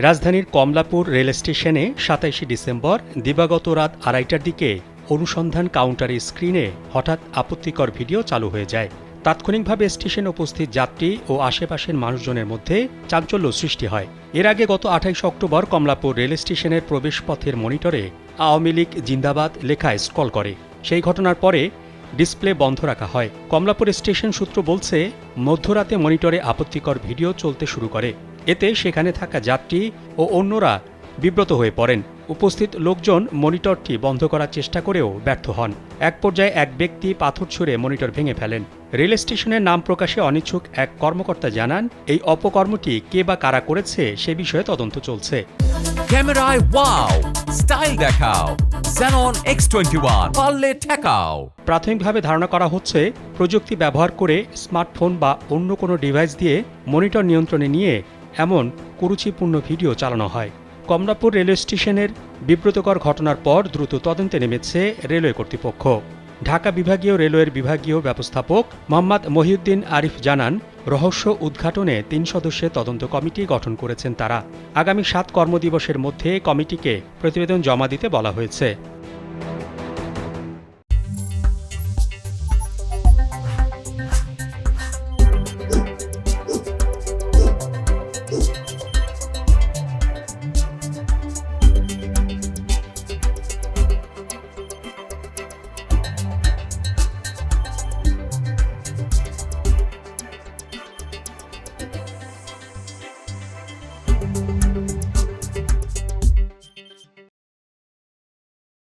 রাজধানীর কমলাপুর রেল স্টেশনে ২৭ ডিসেম্বর দিবাগত রাত ২:৩০টার দিকে অনুসন্ধান কাউন্টারের স্ক্রিনে হঠাৎ আপত্তিকর ভিডিও চালু হয়ে যায়। তাৎক্ষণিকভাবে স্টেশনে উপস্থিত যাত্রী ও আশেপাশের মানুষজনের মধ্যে চাঞ্চল্য সৃষ্টি হয়। এর আগে গত ২৮ অক্টোবর কমলাপুর রেল স্টেশনের প্রবেশপথের মনিটরে আওয়ামী লীগ জিন্দাবাদ লেখা স্ক্রল করে। সেই ঘটনার পরে ডিসপ্লে বন্ধ রাখা হয়। কমলাপুর স্টেশন সূত্র বলছে, মধ্যরাতে মনিটরে আপত্তিকর ভিডিও চলতে শুরু করে। এতে সেখানে থাকা যাত্রী ও অন্যরা বিব্রত হয়ে পড়েন। উপস্থিত লোকজন মনিটরটি বন্ধ করার চেষ্টা করেও ব্যর্থ হন। এক পর্যায়ে এক ব্যক্তি পাথর ছুঁড়ে মনিটর ভেঙে ফেলেন। রেল স্টেশনের নাম প্রকাশে অনিচ্ছুক এক কর্মকর্তা জানান, এই অপকর্মটি কে বা কারা করেছে সে বিষয়ে তদন্ত চলছে। ক্যামেরায় ওয়াও, স্টাইল দেখাও, Xenon X21 পারলে ঠেকাও। প্রাথমিকভাবে ধারণা করা হচ্ছে, প্রযুক্তি ব্যবহার করে স্মার্টফোন বা অন্য কোনো ডিভাইস দিয়ে মনিটর নিয়ন্ত্রণে নিয়ে এমন কুরুচিপূর্ণ ভিডিও চালানো হয়। কমলাপুর রেলওয়ে স্টেশনের বিব্রতকর ঘটনার পর দ্রুত তদন্তে নেমেছে রেলওয়ে কর্তৃপক্ষ। ঢাকা বিভাগীয় রেলওয়ের বিভাগীয় ব্যবস্থাপক মোহাম্মদ মহিউদ্দিন আরিফ জানান, রহস্য উদ্ঘাটনে ৩ সদস্যের তদন্ত কমিটি গঠন করেছেন তারা। আগামী ৭ কর্মদিবসের মধ্যে কমিটিকে প্রতিবেদন জমা দিতে বলা হয়েছে।